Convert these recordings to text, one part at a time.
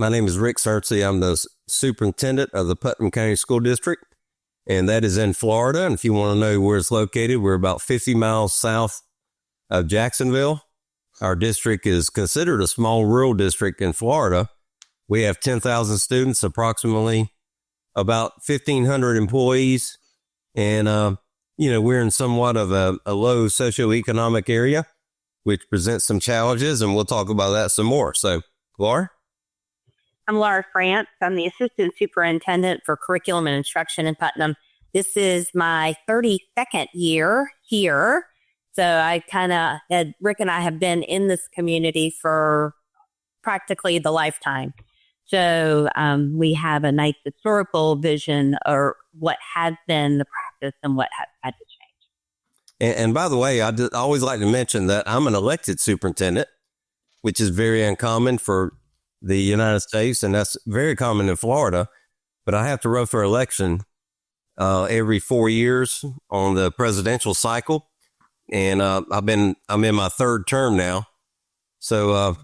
My name is Rick Surrency. I'm the superintendent of the Putnam County School District, and that is in Florida. And if you want to know where it's located, we're about 50 miles south of Jacksonville. Our district is considered a small rural district in Florida. We have 10,000 students, approximately about 1,500 employees, and we're in somewhat of a low socioeconomic area, which presents some challenges, and we'll talk about that some more. So, Laura? I'm Laura France. I'm the Assistant Superintendent for Curriculum and Instruction in Putnam. This is my 32nd year here. So Rick and I have been in this community for practically the lifetime. So we have a nice historical vision of what has been the practice and what has had to change. And by the way, I always like to mention that I'm an elected superintendent, which is very uncommon for the United States, and that's very common in Florida. But I have to run for election every 4 years on the presidential cycle, and I'm in my third term now. So,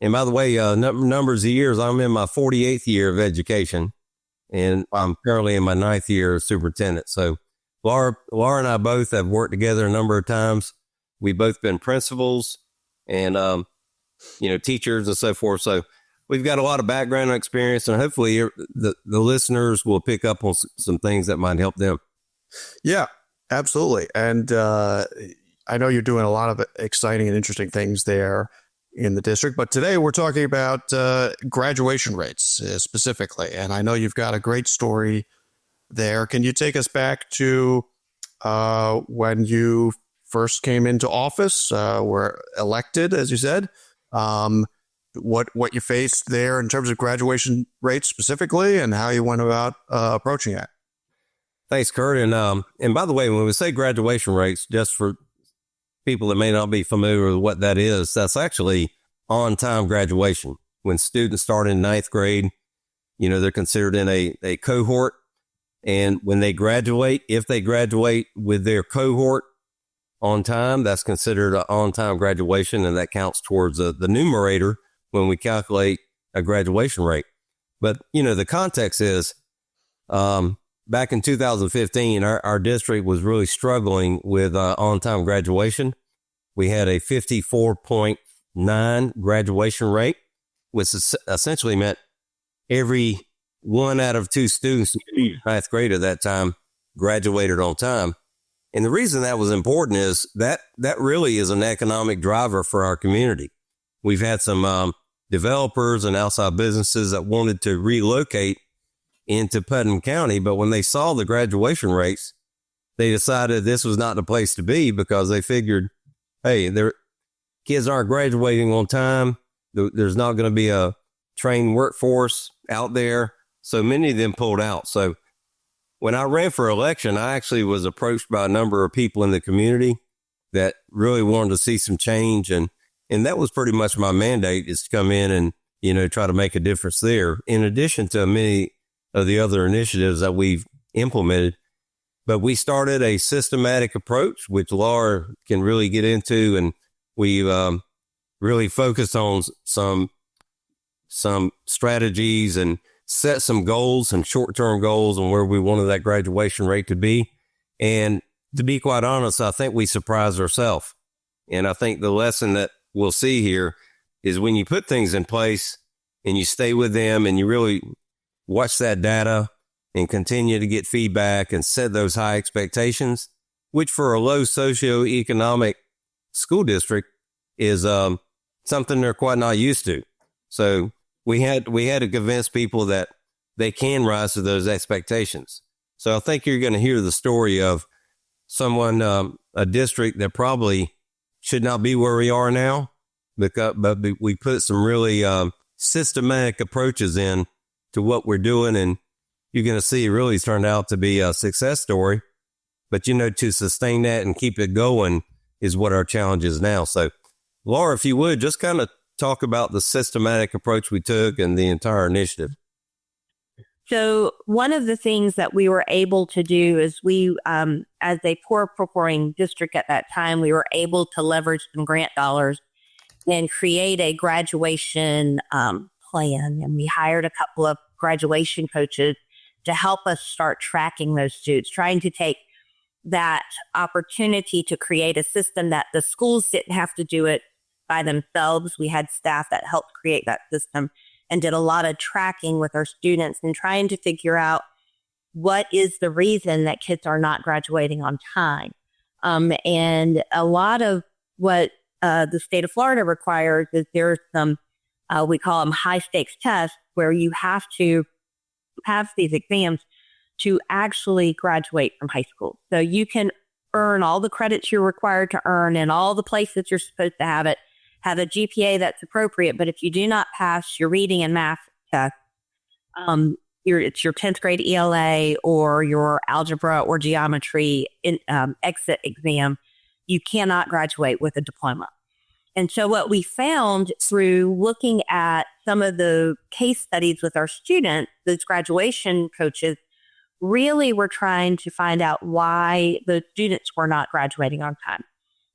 and by the way, numbers of years, I'm in my 48th year of education, and I'm currently in my 9th year as superintendent. So, Laura and I both have worked together a number of times. We've both been principals and teachers and so forth. So we've got a lot of background and experience, and hopefully the listeners will pick up on some things that might help them. Yeah, absolutely. And I know you're doing a lot of exciting and interesting things there in the district, but today we're talking about graduation rates specifically. And I know you've got a great story there. Can you take us back to when you first came into office, were elected, as you said? What you faced there in terms of graduation rates specifically, and how you went about approaching that. Thanks, Kurt. And by the way, when we say graduation rates, just for people that may not be familiar with what that is, that's actually on-time graduation. When students start in 9th grade, they're considered in a cohort. And when they graduate, if they graduate with their cohort on time, that's considered an on-time graduation, and that counts towards the numerator when we calculate a graduation rate. But, the context is back in 2015, our district was really struggling with on-time graduation. We had a 54.9 graduation rate, which essentially meant every 1 out of 2 students in 9th grade at that time graduated on time. And the reason that was important is that really is an economic driver for our community. We've had some developers and outside businesses that wanted to relocate into Putnam County, but when they saw the graduation rates, they decided this was not the place to be, because they figured, hey, their kids aren't graduating on time. There's not going to be a trained workforce out there. So many of them pulled out. So when I ran for election, I actually was approached by a number of people in the community that really wanted to see some change. And that was pretty much my mandate, is to come in and, try to make a difference there, in addition to many of the other initiatives that we've implemented. But we started a systematic approach, which Laura can really get into. And we've really focused on some strategies and set some goals and short-term goals on where we wanted that graduation rate to be. And to be quite honest, I think we surprised ourselves. And I think the lesson that we'll see here is when you put things in place and you stay with them and you really watch that data and continue to get feedback and set those high expectations, which for a low socioeconomic school district is something they're quite not used to. So we had to convince people that they can rise to those expectations. So I think you're going to hear the story of someone, a district that probably should not be where we are now, but we put some really systematic approaches in to what we're doing, and you're going to see it really turned out to be a success story. But, to sustain that and keep it going is what our challenge is now. So, Laura, if you would, just kind of talk about the systematic approach we took and the entire initiative. So one of the things that we were able to do is we, as a poor performing district at that time, we were able to leverage some grant dollars and create a graduation plan, and we hired a couple of graduation coaches to help us start tracking those students, trying to take that opportunity to create a system that the schools didn't have to do it by themselves. We had staff that helped create that system and did a lot of tracking with our students and trying to figure out what is the reason that kids are not graduating on time. And a lot of what the state of Florida requires is there's some, we call them high stakes tests, where you have to pass these exams to actually graduate from high school. So you can earn all the credits you're required to earn in all the places you're supposed to have it, have a GPA that's appropriate. But if you do not pass your reading and math test, it's your 10th grade ELA or your algebra or geometry exit exam, you cannot graduate with a diploma. And so what we found through looking at some of the case studies with our students, those graduation coaches really were trying to find out why the students were not graduating on time.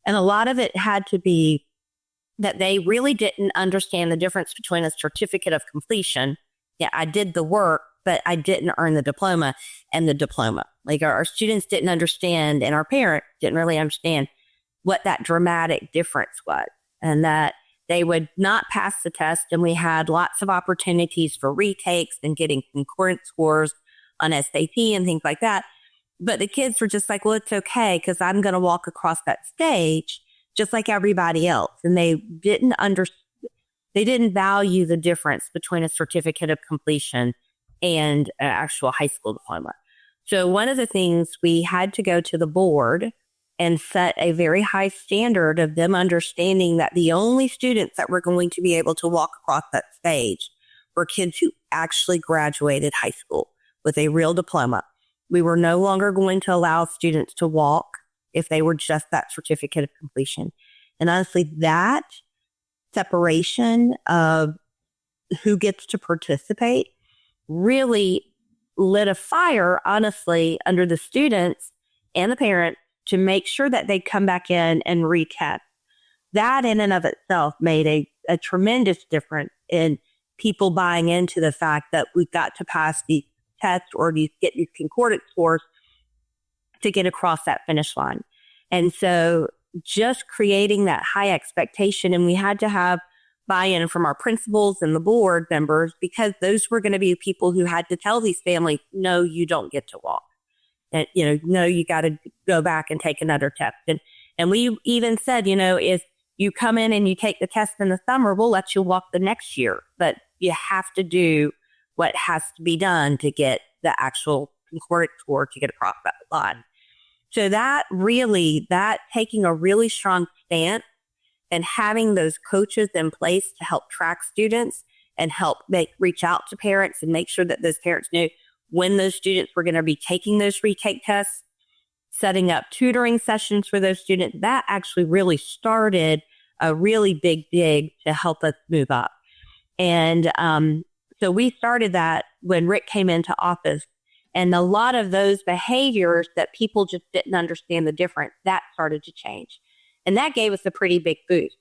And a lot of it had to be that they really didn't understand the difference between a certificate of completion. Yeah, I did the work, but I didn't earn the diploma, and the diploma. Like our students didn't understand, and our parents didn't really understand what that dramatic difference was, and that they would not pass the test. And we had lots of opportunities for retakes and getting concordant scores on SAT and things like that. But the kids were just like, well, it's okay, because I'm going to walk across that stage just like everybody else. And they didn't value the difference between a certificate of completion and an actual high school diploma. So one of the things, we had to go to the board and set a very high standard of them understanding that the only students that were going to be able to walk across that stage were kids who actually graduated high school with a real diploma. We were no longer going to allow students to walk if they were just that certificate of completion. And honestly, that separation of who gets to participate really lit a fire, honestly, under the students and the parents to make sure that they come back in and retest. That in and of itself made a tremendous difference in people buying into the fact that we've got to pass these tests or get these concordant scores to get across that finish line. And so just creating that high expectation, and we had to have buy-in from our principals and the board members, because those were going to be people who had to tell these families, no, you don't get to walk. And, no, you got to go back and take another test. And we even said, if you come in and you take the test in the summer, we'll let you walk the next year. But you have to do what has to be done to get the actual concordant score to get across that line. So that taking a really strong stance and having those coaches in place to help track students and help reach out to parents and make sure that those parents knew when those students were going to be taking those retake tests, setting up tutoring sessions for those students, that actually really started a really big dig to help us move up. And so we started that when Rick came into office, and a lot of those behaviors that people just didn't understand the difference, that started to change. And that gave us a pretty big boost.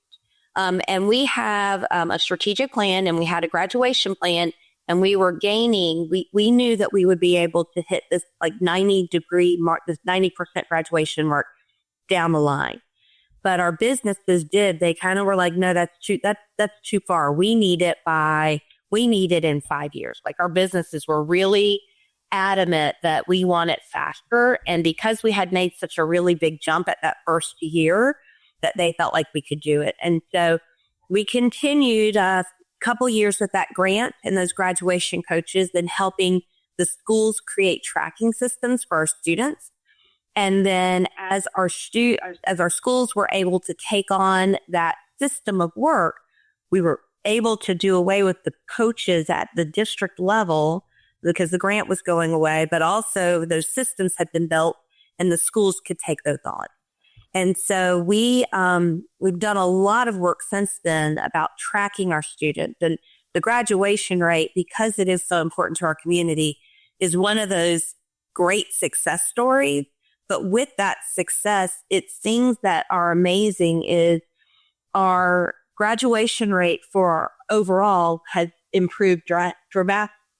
And we have a strategic plan, and we had a graduation plan, and we were gaining, we knew that we would be able to hit this like 90-degree mark, this 90% graduation mark down the line. But our businesses they kind of were like, no, that's too far. We need it in 5 years. Like our businesses were really adamant that we want it faster. And because we had made such a really big jump at that first year, that they felt like we could do it. And so we continued a couple years with that grant and those graduation coaches, then helping the schools create tracking systems for our students. And then as our schools were able to take on that system of work, we were able to do away with the coaches at the district level because the grant was going away, but also those systems had been built and the schools could take those on. And so we've done a lot of work since then about tracking our students. And the graduation rate, because it is so important to our community, is one of those great success stories. But with that success, it's things that are amazing is our graduation rate for overall has improved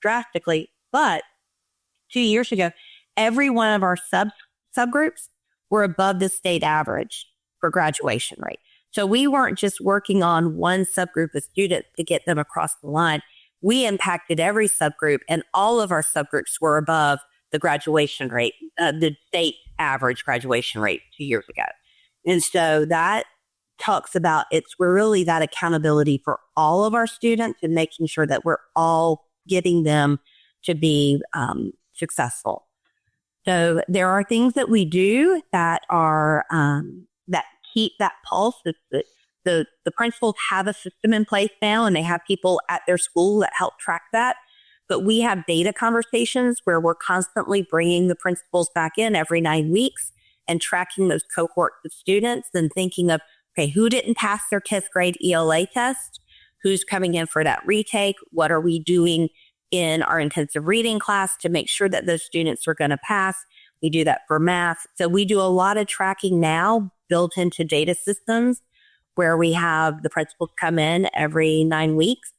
drastically. But 2 years ago, every one of our subgroups were above the state average for graduation rate. So we weren't just working on one subgroup of students to get them across the line. We impacted every subgroup, and all of our subgroups were above the graduation rate, the state average graduation rate 2 years ago. And so that talks about we're really that accountability for all of our students and making sure that we're all getting them to be successful. So there are things that we do that are that keep that pulse. The principals have a system in place now, and they have people at their school that help track that. But we have data conversations where we're constantly bringing the principals back in every 9 weeks and tracking those cohorts of students and thinking of, okay, who didn't pass their 10th grade ELA test? Who's coming in for that retake? What are we doing in our intensive reading class to make sure that those students are going to pass? We do that for math. So we do a lot of tracking now built into data systems where we have the principals come in every 9 weeks.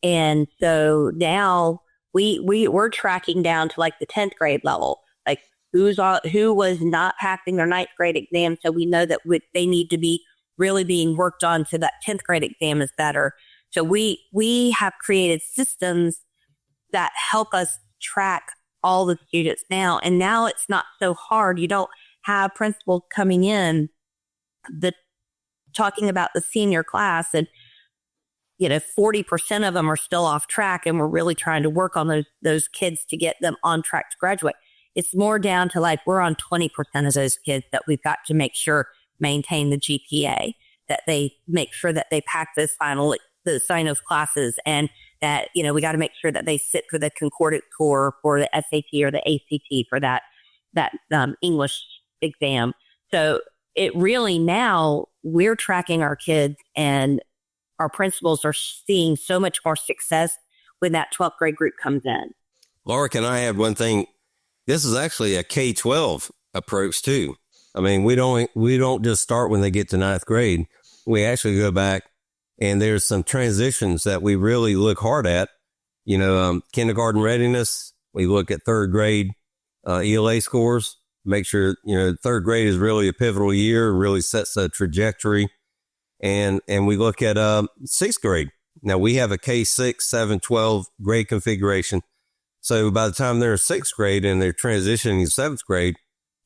And so now we're tracking down to like the 10th grade level, like who was not passing their 9th grade exam. So we know that they need to be really being worked on so that 10th grade exam is better. So we have created systems that help us track all the students now. And now it's not so hard. You don't have principals coming in talking about the senior class and 40% of them are still off track, and we're really trying to work on those kids to get them on track to graduate. It's more down to like we're on 20% of those kids that we've got to make sure maintain the GPA, that they make sure that they pack those finals classes, and that we got to make sure that they sit for the concordant score for the SAT or the ACT for that English exam. So it really now we're tracking our kids, and our principals are seeing so much more success when that 12th grade group comes in. Laura, can I add one thing? This is actually a K12 approach too. I mean, we don't just start when they get to 9th grade. We actually go back, and there's some transitions that we really look hard at. Kindergarten readiness. We look at 3rd grade ELA scores. Make sure 3rd grade is really a pivotal year, really sets a trajectory. And we look at 6th grade. Now we have a K6, 7, 12 grade configuration. So by the time they're in 6th grade and they're transitioning to 7th grade,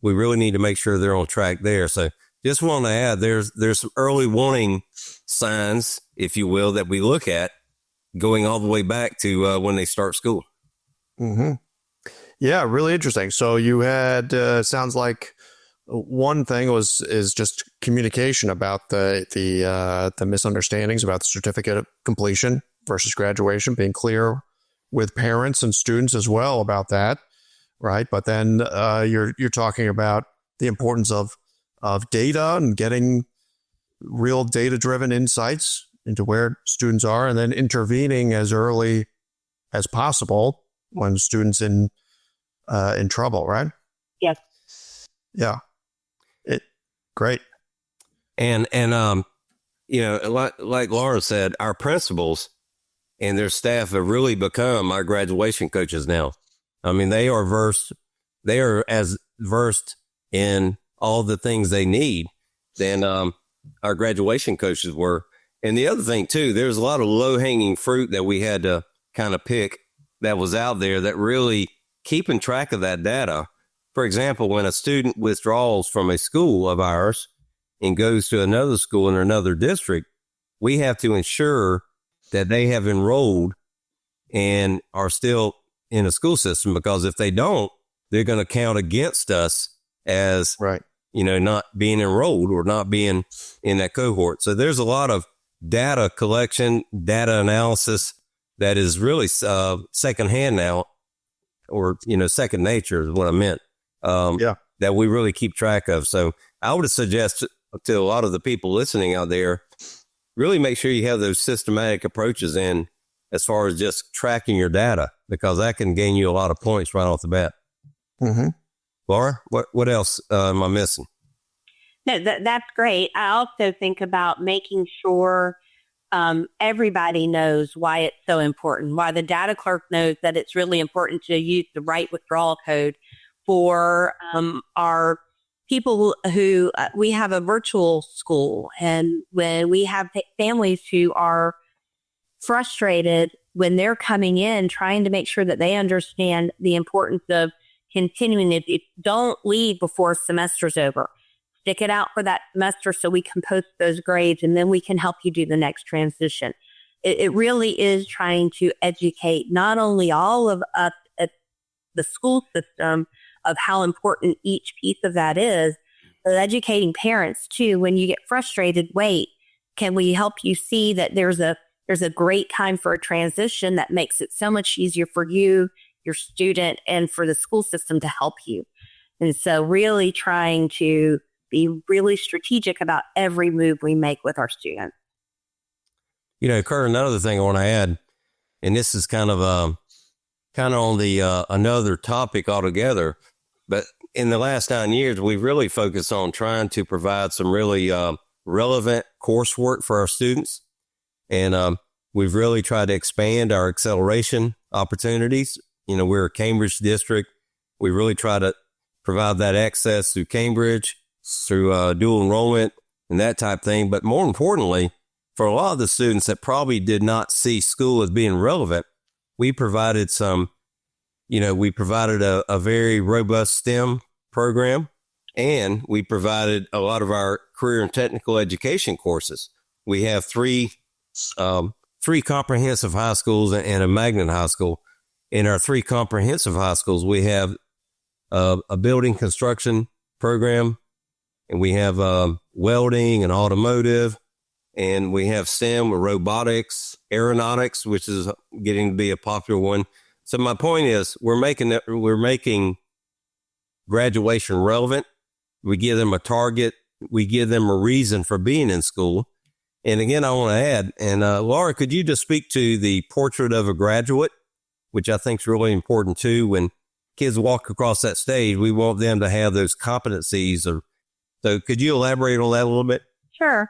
we really need to make sure they're on track there. So just want to add, there's some early warning signs, if you will, that we look at going all the way back to when they start school. Mm-hmm. Yeah, really interesting. So you had sounds like one thing is just communication about the misunderstandings about the certificate of completion versus graduation, being clear with parents and students as well about that, right? But then you're talking about the importance of data and getting real data-driven insights into where students are, and then intervening as early as possible when students in trouble, right? Yes. Yeah. Great. And like Laura said, our principals and their staff have really become our graduation coaches now. I mean, they are as versed in all the things they need than our graduation coaches were. And the other thing too, there's a lot of low hanging fruit that we had to kind of pick that was out there that really keeping track of that data. For example, when a student withdraws from a school of ours and goes to another school in another district, we have to ensure that they have enrolled and are still in a school system, because if they don't, they're going to count against us as, right, not being enrolled or not being in that cohort. So there's a lot of data collection, data analysis that is really secondhand now, or, second nature is what I meant. That we really keep track of. So I would suggest to a lot of the people listening out there, really make sure you have those systematic approaches in as far as just tracking your data, because that can gain you a lot of points right off the bat. Mm-hmm. Laura, what else am I missing? No, that's great. I also think about making sure everybody knows why it's so important, why the data clerk knows that it's really important to use the right withdrawal code for our people who we have a virtual school. And when we have families who are frustrated when they're coming in, trying to make sure that they understand the importance of continuing it. Don't leave before semester's over. Stick it out for that semester so we can post those grades, and then we can help you do the next transition. It really is trying to educate not only all of us at the school system of how important each piece of that is, but educating parents too. When you get frustrated, wait, can we help you see that there's a great time for a transition that makes it so much easier for you, your student, and for the school system to help you. And so really trying to be really strategic about every move we make with our students. You know, Kurt, another thing I want to add, and this is kind of on the another topic altogether, but in the last 9 years, we've really focused on trying to provide some really relevant coursework for our students. And we've really tried to expand our acceleration opportunities. You know, we're a Cambridge district. We really try to provide that access through Cambridge, through dual enrollment and that type of thing. But more importantly, for a lot of the students that probably did not see school as being relevant, we provided a very robust STEM program, and we provided a lot of our career and technical education courses. We have three comprehensive high schools and a magnet high school. In our three comprehensive high schools, we have a building construction program, and we have welding and automotive, and we have STEM with robotics, aeronautics, which is getting to be a popular one. So my point is, we're making graduation relevant. We give them a target. We give them a reason for being in school. And again, I want to add, and Laura, could you just speak to the portrait of a graduate, which I think is really important too. When kids walk across that stage, we want them to have those competencies. So could you elaborate on that a little bit? Sure.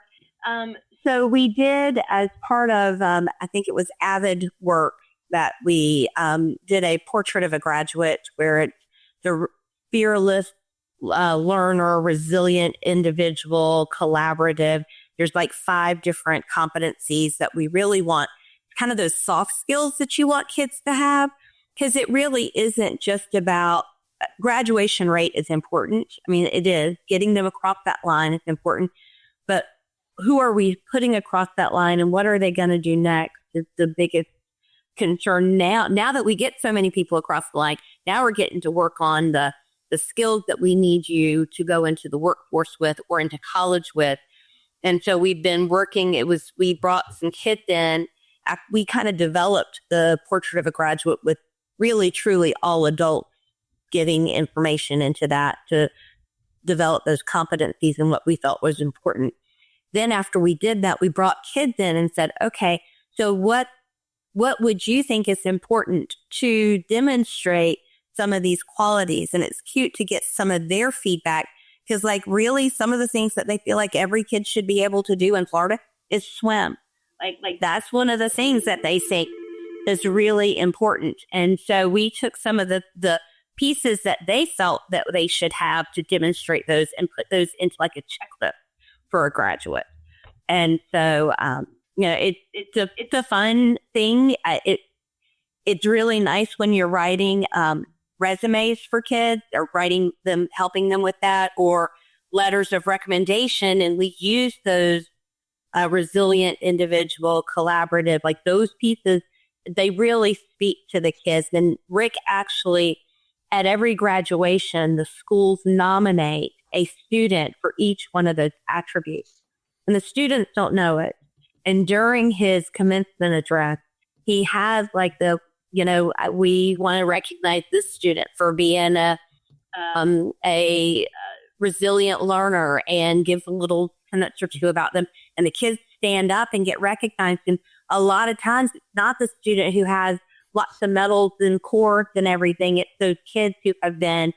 So we did, as part of, I think it was Avid work, that we did a portrait of a graduate where it's the fearless learner, resilient individual, collaborative. There's like 5 different competencies that we really want, kind of those soft skills that you want kids to have, because it really isn't just about graduation rate is important. I mean, it is. Getting them across that line is important. But who are we putting across that line, and what are they going to do next is the biggest concern now. Now that we get so many people across the line, now we're getting to work on the skills that we need you to go into the workforce with or into college with. And so we've been working, we brought some kids in. We kind of developed the portrait of a graduate with really, truly all adults getting information into that to develop those competencies and what we felt was important. Then after we did that, we brought kids in and said, okay, so what would you think is important to demonstrate some of these qualities? And it's cute to get some of their feedback, because like really some of the things that they feel like every kid should be able to do in Florida is swim. Like that's one of the things that they think is really important. And so we took some of the pieces that they felt that they should have to demonstrate those and put those into like a checklist for a graduate. And so, it's a fun thing. It's really nice when you're writing resumes for kids, or helping them with that, or letters of recommendation. And we use those resilient individual, collaborative, like those pieces, they really speak to the kids. And Rick actually, at every graduation, the schools nominate a student for each one of those attributes. And the students don't know it. And during his commencement address, he has like we want to recognize this student for being a resilient learner, and give a little sentence or two about them. And the kids stand up and get recognized. And a lot of times it's not the student who has lots of medals and cords and everything. It's those kids who have been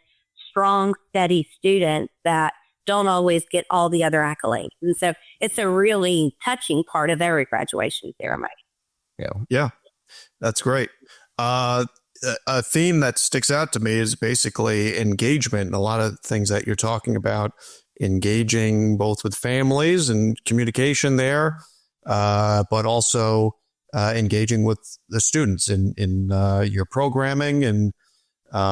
strong, steady students that don't always get all the other accolades. And so it's a really touching part of every graduation ceremony. Yeah, that's great. A theme that sticks out to me is basically engagement. And a lot of things that you're talking about, engaging both with families and communication there, but also engaging with the students in your programming and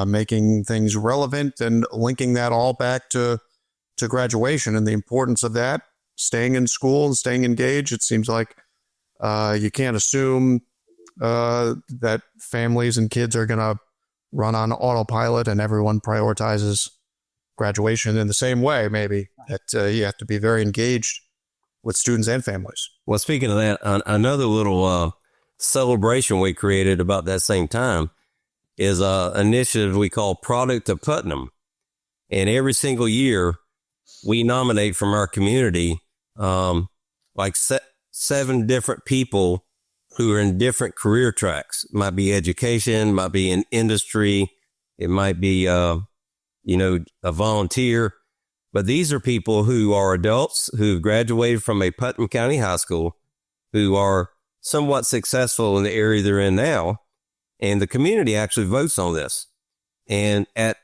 making things relevant and linking that all back to graduation and the importance of that, staying in school and staying engaged. It seems like you can't assume that families and kids are going to run on autopilot and everyone prioritizes graduation in the same way, maybe. That you have to be very engaged with students and families. Well, speaking of that, another little celebration we created about that same time is an initiative we call Product of Putnam. And every single year, we nominate from our community like 7 different people who are in different career tracks. It might be education, might be in industry, it might be, a volunteer. But these are people who are adults who've graduated from a Putnam County High School, who are somewhat successful in the area they're in now. And the community actually votes on this. And at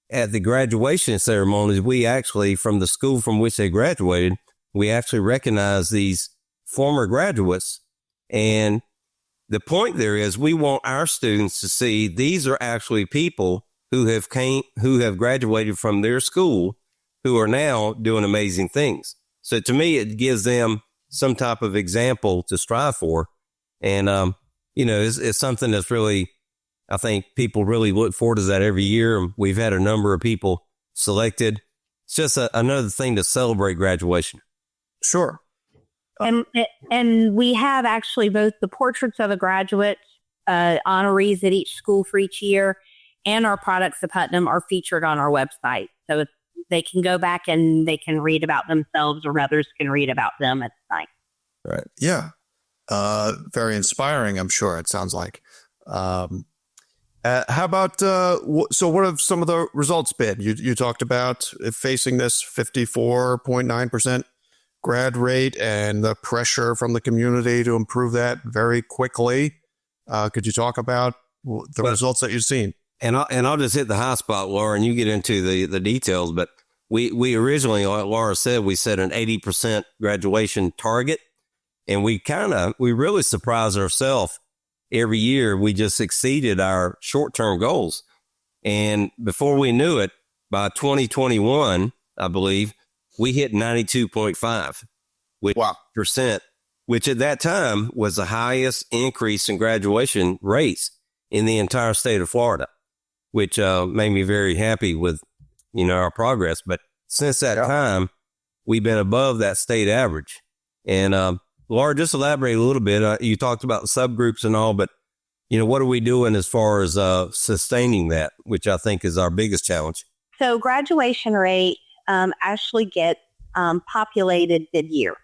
the graduation ceremonies, we actually, from the school from which they graduated, we actually recognize these former graduates. And the point there is we want our students to see these are actually people who have graduated from their school, who are now doing amazing things. So to me, it gives them some type of example to strive for. And, it's something that's really, I think people really look forward to that every year. We've had a number of people selected. It's just another thing to celebrate graduation. Sure. And we have actually both the portraits of the graduates, honorees at each school for each year, and our products of Putnam are featured on our website. So they can go back and they can read about themselves, or others can read about them at the site. Right. Yeah. Very inspiring, I'm sure it sounds like. How about, so what have some of the results been? You talked about facing this 54.9% grad rate and the pressure from the community to improve that very quickly. Could you talk about the results that you've seen? And I'll just hit the high spot, Laura, and you get into the details. But we originally, like Laura said, we set an 80% graduation target, and we really surprised ourselves. Every year, we just exceeded our short-term goals. And before we knew it, by 2021, I believe, we hit 92.5% which at that time was the highest increase in graduation rates in the entire state of Florida, which made me very happy with, our progress. But since that time, we've been above that state average. And Laura, just elaborate a little bit. You talked about subgroups and all, but, what are we doing as far as sustaining that, which I think is our biggest challenge? So graduation rate actually gets populated mid-year.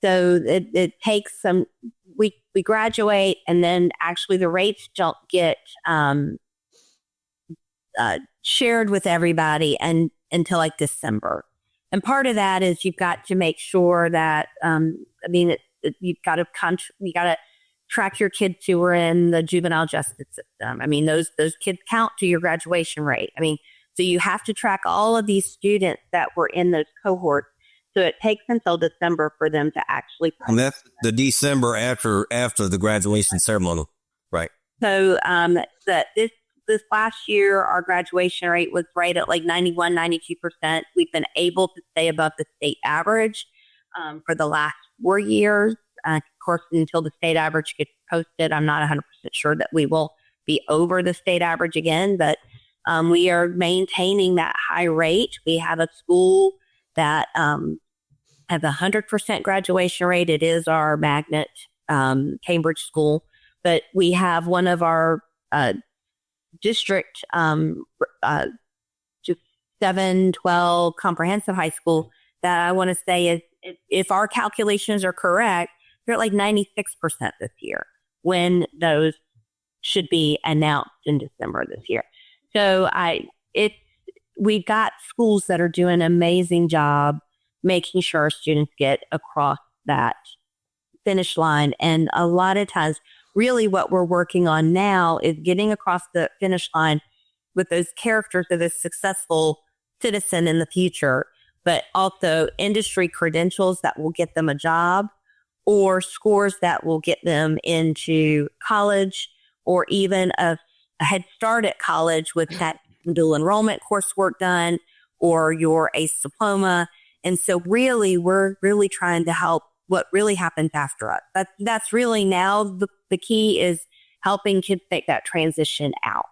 So it takes we graduate, and then actually the rates don't get shared with everybody until like December. And part of that is you've got to make sure that, you've got to track your kids who are in the juvenile justice system. Those kids count to your graduation rate. So you have to track all of these students that were in those cohorts. So it takes until December for them to actually. And that's the December after the graduation ceremony, right? So this last year, our graduation rate was right at like 91, 92%. We've been able to stay above the state average for the last 4 years. Of course, until the state average gets posted, I'm not 100% sure that we will be over the state average again, but we are maintaining that high rate. We have a school that has 100% graduation rate. It is our magnet Cambridge school, but we have one of our district just 712 comprehensive high school that I want to say is, if our calculations are correct, they're at like 96% this year, when those should be announced in December this year. So we've got schools that are doing an amazing job making sure our students get across that finish line. And a lot of times, really what we're working on now is getting across the finish line with those characters of a successful citizen in the future, but also industry credentials that will get them a job, or scores that will get them into college, or even a head start at college with that dual enrollment coursework done, or your ACE diploma. And so really, we're really trying to help what really happens after us. That's really now the key is helping kids make that transition out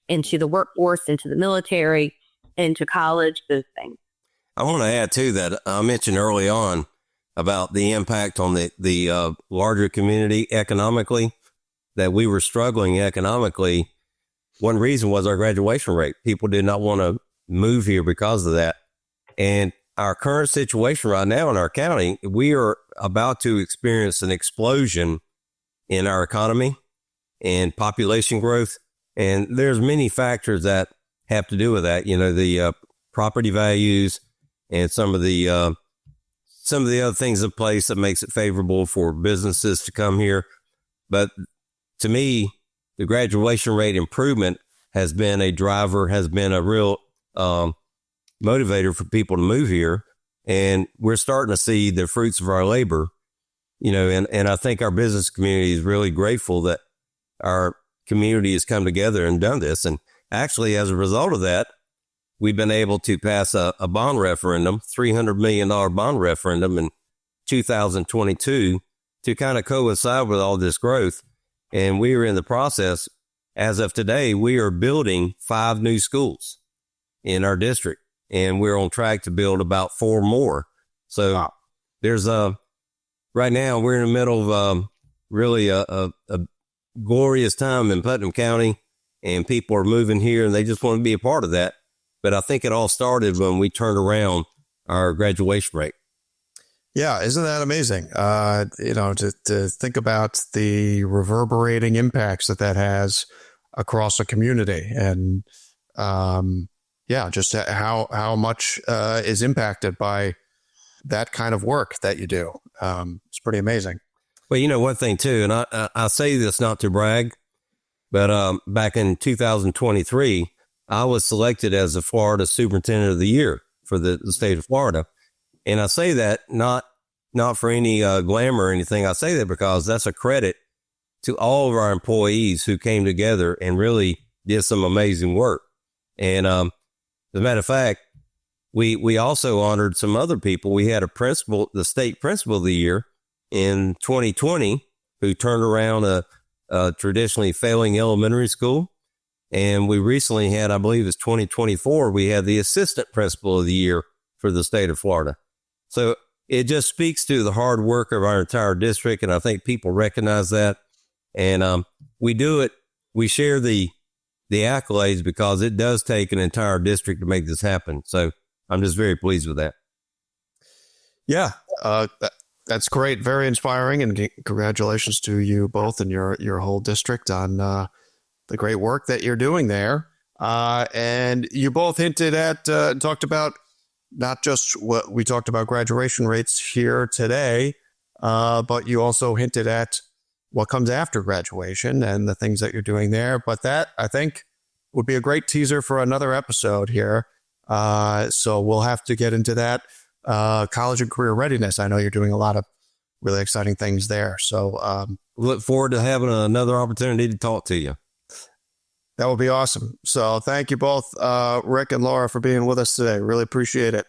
into the workforce, into the military, into college, those things. I want to add too that I mentioned early on about the impact on the larger community economically, that we were struggling economically. One reason was our graduation rate. People did not want to move here because of that. And our current situation right now in our county, we are about to experience an explosion in our economy and population growth. And there's many factors that have to do with that. You know, the property values and some of the other things in place that makes it favorable for businesses to come here. But to me, the graduation rate improvement has been a driver, has been a real motivator for people to move here. And we're starting to see the fruits of our labor, you know, and I think our business community is really grateful that our community has come together and done this. And actually, as a result of that, we've been able to pass a bond referendum, $300 million bond referendum in 2022 to kind of coincide with all this growth. And we are in the process, as of today, we are building 5 new schools in our district, and we're on track to build about 4 more. So there's right now we're in the middle of really a glorious time in Putnam County, and people are moving here and they just want to be a part of that. But I think it all started when we turned around our graduation rate. Yeah, isn't that amazing? You know, to think about the reverberating impacts that has across a community, and yeah, just how much is impacted by that kind of work that you do. It's pretty amazing. Well, you know, one thing too, and I say this not to brag, but back in 2023, I was selected as the Florida Superintendent of the Year for the state of Florida. And I say that not for any glamour or anything. I say that because that's a credit to all of our employees who came together and really did some amazing work. And as a matter of fact, we also honored some other people. We had the state principal of the year in 2020 who turned around a traditionally failing elementary school. And we recently had, I believe it's 2024, we had the assistant principal of the year for the state of Florida. So it just speaks to the hard work of our entire district. And I think people recognize that. And we do it. We share the accolades because it does take an entire district to make this happen. So I'm just very pleased with that. Yeah, that's great. Very inspiring. And congratulations to you both and your whole district on the great work that you're doing there. And you both hinted at, talked about not just what we talked about graduation rates here today, but you also hinted at what comes after graduation and the things that you're doing there. But that, I think, would be a great teaser for another episode here. So we'll have to get into that. College and career readiness. I know you're doing a lot of really exciting things there. So look forward to having another opportunity to talk to you. That would be awesome. So thank you both, Rick and Laura, for being with us today. Really appreciate it.